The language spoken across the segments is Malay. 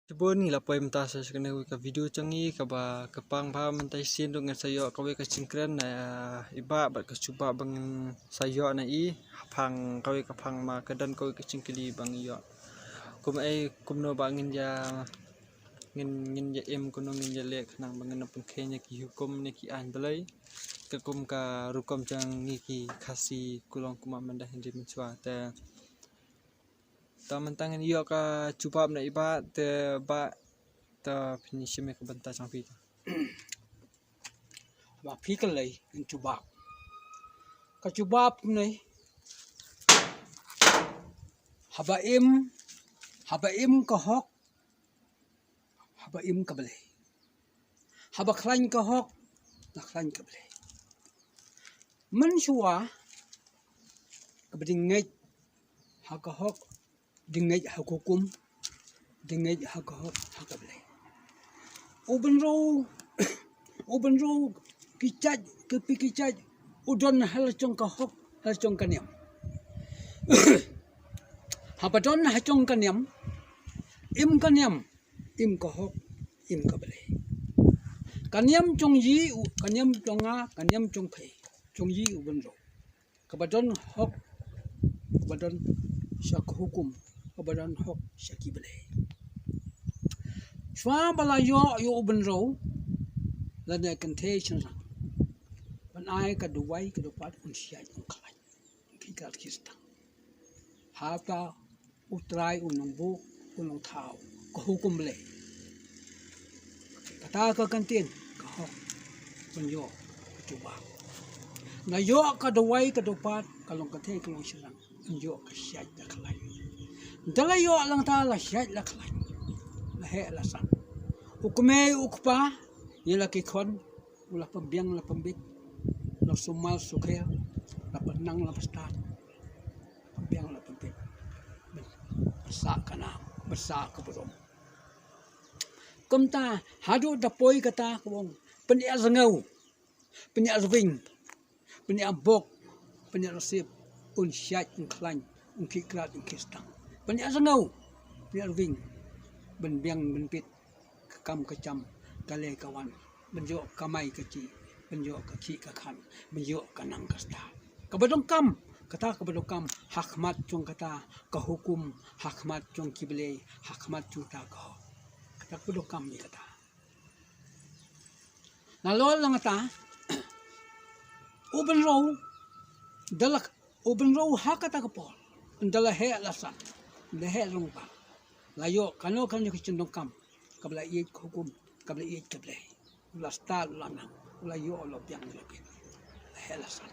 Coba ni lah poin mentah saya kena ke video canggih kaba kepang paham mentai sin dengan saya kawe ke cingkran na iba bat ke cuba bang saya na I hapang kawe kapang ma kedan kawe ke cingkili bang iya kum kum no bangin ja ngin ja kuno ngin ja lek nang bangin pynkheiñ ki hukum ni ki an Blei ke kum ka rukom jang ni ki khasi kulong kuma mendah hindi mensua te tamantangan iya ka cuba na iba te ba ta finishim ke bynta sang pi và phí cái lấy cái chú bạc này haba im cái hok haba im cái Blei haba khen cái hok là khen cái Blei mình xua cái bình ngay ha cái hok bình ngay ha Hukum bình ngay ha cái hok ha cái Blei Open row kicaj kepi kicaj udon hal chong ka hok hal chong ka niam hapadon ha chong ka niam im ka hok im ka Blei kaniam chong yi kaniam chong nga kaniam chong phe chong yi open row kabadon hok kabadon syak Hukum kabadon hok syaki Blei swa bala yo open row là này cần thế chứ rằng bên ai cả đồ quay cả đồ phát cũng sẽ không khai khi cả khi tăng hà ta utrai nong bu nong thảo có Hukum Blei cả ta có cần tiền có học bên yo chủ bảo là yo cả đồ quay cả đồ phát cả lòng cần thế cả lòng sẽ rằng bên yo cả sẽ là khai đó là yo lòng ta là sẽ là khai là hệ là sẵn Hukum ukpa ialah khen ulah pembiang la pembit la sumar sukhia la penang la pestat pembiang la pembit besar kana besar ke berom komta hadu dapoi kata kebong penia zengau penia zving penia bok penia resip un syat un klan un kikrat un kistang penia zengau penia zving ben biang ben pit kam kecam kale kawan benjo kamai keci benjo kaki kakan benjo kanang kasta kabadong kam kata kabadong kam hakmat chung kata ka Hukum hakmat chung ki Blei hakmat chung ta ka kata kabadong kam ni kata nalo lang ta open row dalak open row hakata ka pol ndala he lasan de he rungpa layo kano kan ki chindong kam kabla i Hukum kabla i ka Blei ulah star ulah nang ulah yo ulah biang lebih helasan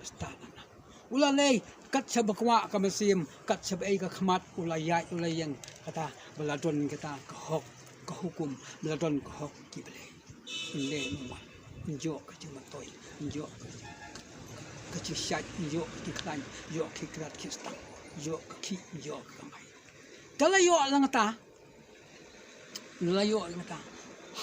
star nang ulah lei kat sabakwa ka mesim kat sabai ka khmat ulah ya ulah yang kata beladon kita ka hok ka Hukum beladon ka hok ki Blei le nuan njo ka cuma toy njo ka ci syat njo ki klan yo ki krat ki stang yo ki yo ka mai kala yo lang ta nulayo ta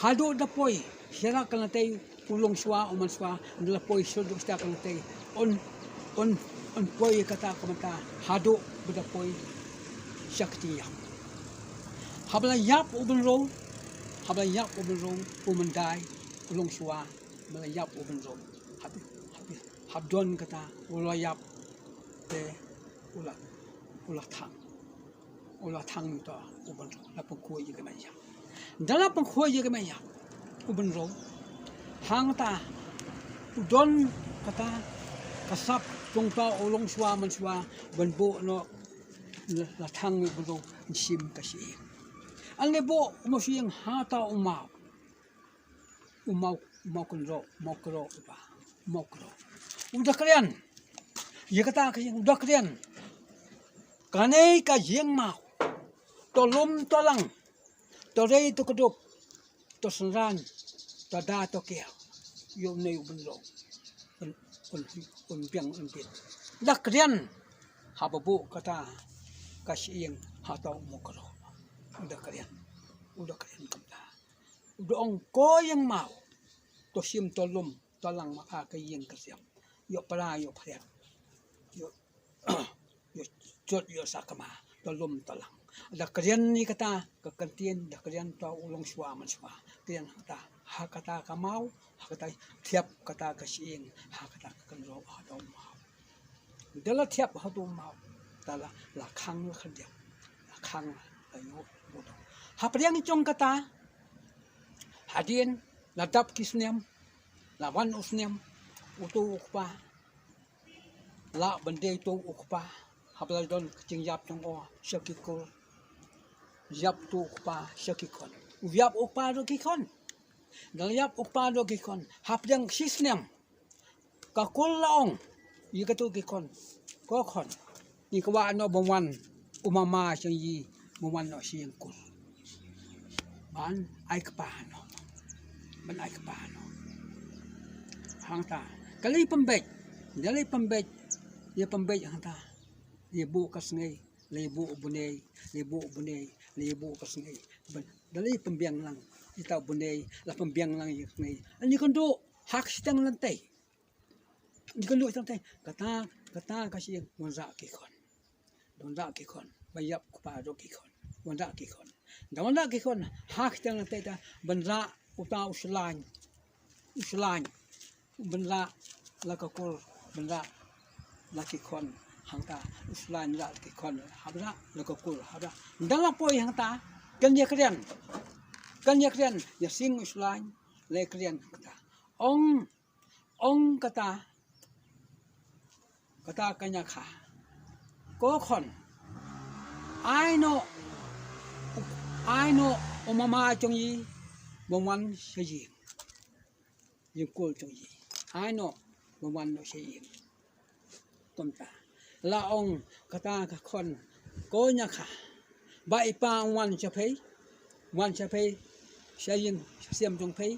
hado da poi sira kana tay pulong swa o man swa nula poi sodo sta kana tay on poi kata kamata hado beda poi syakti ya habla yap oben row umandai pulong swa mala yap oben row habdon kata ula yap te ula thang to oben row la pokoi ye kamaya dalam pengkhuai ke maya uben row hang ta udon kata kasap tongta olong swa man swa benbo no la thang ni bro sim kasi ang lebo mo siyang hata umau kro ba mokro udah kalian ya kata udah kalian kanai ka jeng mau tolum tolang Torei to kedop to senran to da to kia yo nei uben row un biang un pit dak rian hababu kata kasieng hatau mokro udah kalian kamta udah ongko yang mau to sim tolum tolang maka kayeng kasiam yo para yo yo jot yo sakama tolum tolang da kalian ni kata ke kentien da kalian to ulong swa man swa kalian kata ha kata ka mau ha kata tiap kata ka siing ha kata ka kan ro ha do mau dala tiap ha do mau dala la khang la khan la khang la yo ha priang chong kata hadien la dap kisniam la wan usniam utu ukpa la bende to ukpa habla don kicing yap tong o syakikol yap tu ukpa syakikon yap ukpa do kikon dal yap ukpa do kikon hap yang sisnem ka kol laong yi ka tu kikon ko khon ni ka wa no bongwan umama chang yi bongwan no siang kul ban ai ka pa no ban ai ka pa no hang ta kali pembek dalai pembek ya pembek hang ta lebu kasngai lebu bunei lebu kasngai dalai pembiang lang kita bunei la pembiang lang ngai ani kondo hak sitang lantai ni kondo lantai kata kasih monza ki kon bayap kupa do ki kon monza ki kon dawana ki kon hak sitang lantai ta banza uta uslain banza la ka kol banza la ki kon hangta uslain la ki kon habra la ka kol habra dala poi hangta kan ya krian ya sing uslain le krian kata ong kata kanya kha ko khon ai no umama chong yi bongwan seji yin kol chong yi ai no bongwan no seji tomta la ong kata ka khon ko nya kha bai pa wan cha phei seyin siam jong phei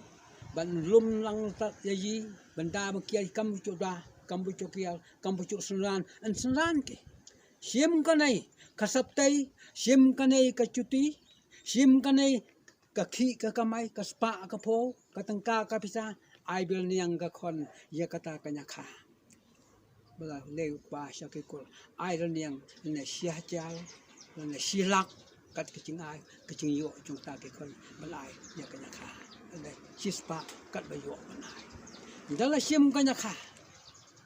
ban lum lang ta yi banda ma kia kam chu da kambucu kial kambucu sunran an sunran ke sim kanai kasaptai sim kanai kacuti sim kanai kakhi ka kamai kaspa ka pho ka tangka ka pisa ai bil niang ka khon ya kata kanya kha bala le pa sha ke kol ai ran niang ne sia chal ne silak kat kicing ai kicing yo chung ta ke khon balai ya kanya kha ne chispa kat ba yo banai dala sim kanya kha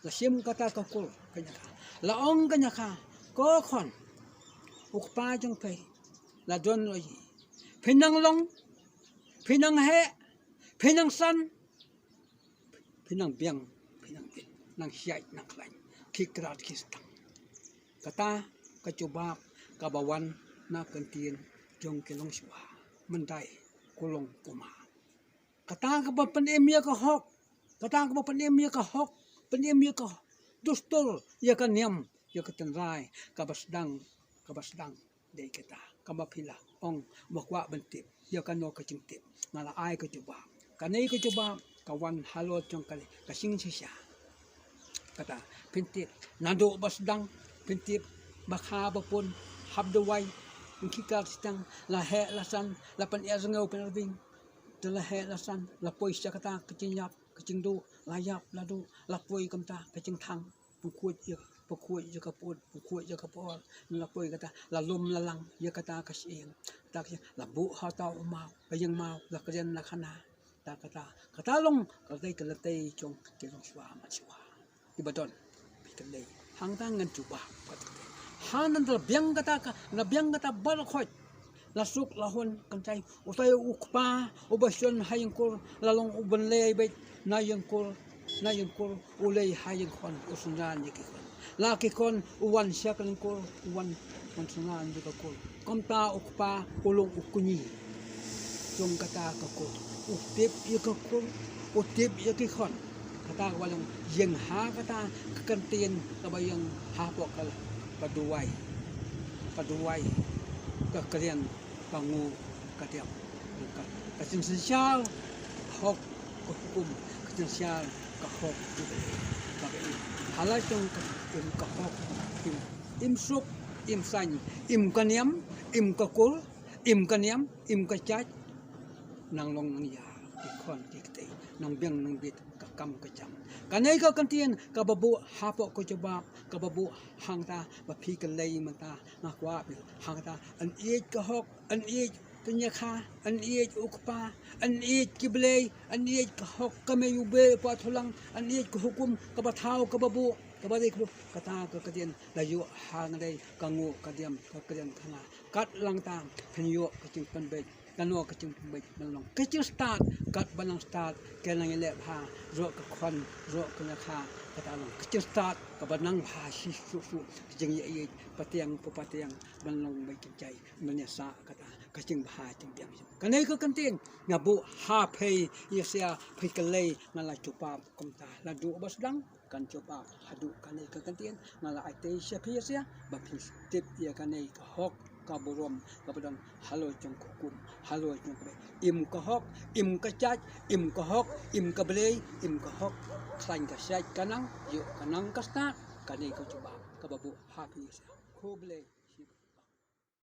la sim kata ka kul kanya kha la ong kanya kha ko khon ukpa jong pe la don oi phinang long phinang he phinang san phinang biang phinang pin nang siai nang klain kikrat kistang kata ka coba ka bawan na kantin jong kelong swa mendai kulong kuma kata ka pan emia ka hok kata ka pan emia ka hok penyemia ka dustol ya ka niam ya ka tenrai ka basdang de kita ka mapila ong bakwa bentip ya ka no ka cingtip ngala ai ka coba kanai ka coba kawan halo jong kali ka sing sisa kata pentip nando basdang pentip bakha bapun habdawai ngkikar sitang la he lasan la pan ya zengau penalving de la he lasan la poi sia kata kecinyap kecing du layap ladu lapoi kamta kecing thang pukut je kaput pukut je kapol lapoi kata la lum lalang ya kata kasing tak la bu ha ta mau bayang mau la kalian la khana ta kata long kalai kalatai chong kelong swa ma swa ibadon pikalai hang tangan cuba hanan la biang kata bal khoi la suk la hon kantai utai ukpa ubasion hayengkol lalong uban lei bet na yengkol ulei hayeng kon usunan yekikon la kikon uwan syakengkol uwan konsunan yekikol komta ukpa ulung ukunyi jong kata kakol utip yekikon kata walong yeng ha kata kekentin kabayang hapok kal paduai kekalian pangu katiap kasing sosial hok hukum sosial ka hok halai tong ka hok im sup im san im kaniam im kakul im kaniam im kachat nang long nang ya ikon dikte nong biang nong bit ka kam ka jam kanai ka kantian ka babu hapo ko coba ka babu hang ta ba phi ka lei man ta nga kwa bil hang ta an ej ka hok an ej kanya kha an ej ukpa an ej ki blei an ej ka hok ka me ube pa tholang an ej ka hukum ka ba thau ka babu ka ba dei kata ka katian la yu hang dei ka ngu ka diam ka kadian khana kat lang tam phen yu ka ching pan be kano ka ching bai malong ka ching start kat banang start ke lang ile ha ro ka khon ro ka na kha kata long ka ching start ka banang ha shi su jing ye patiang pu patiang malong bai kin chai manya sa kata ka ching ha ching diam kanai ka kantin ngabu ha phei ye sia phei ka lei ngala chupa kom ta la du bas dang kan coba hadu kanai ka kantin ngala ai te sia phei sia ba phis tip ye kanai ka hok ka borom ka badang halo jong hukum halo jong blei im ka hok im ka chaj im ka hok im ka blei im ka hok khlain ka sai kanang yo kanang ka sta kanai ka coba ka babu ha phei sia ko blei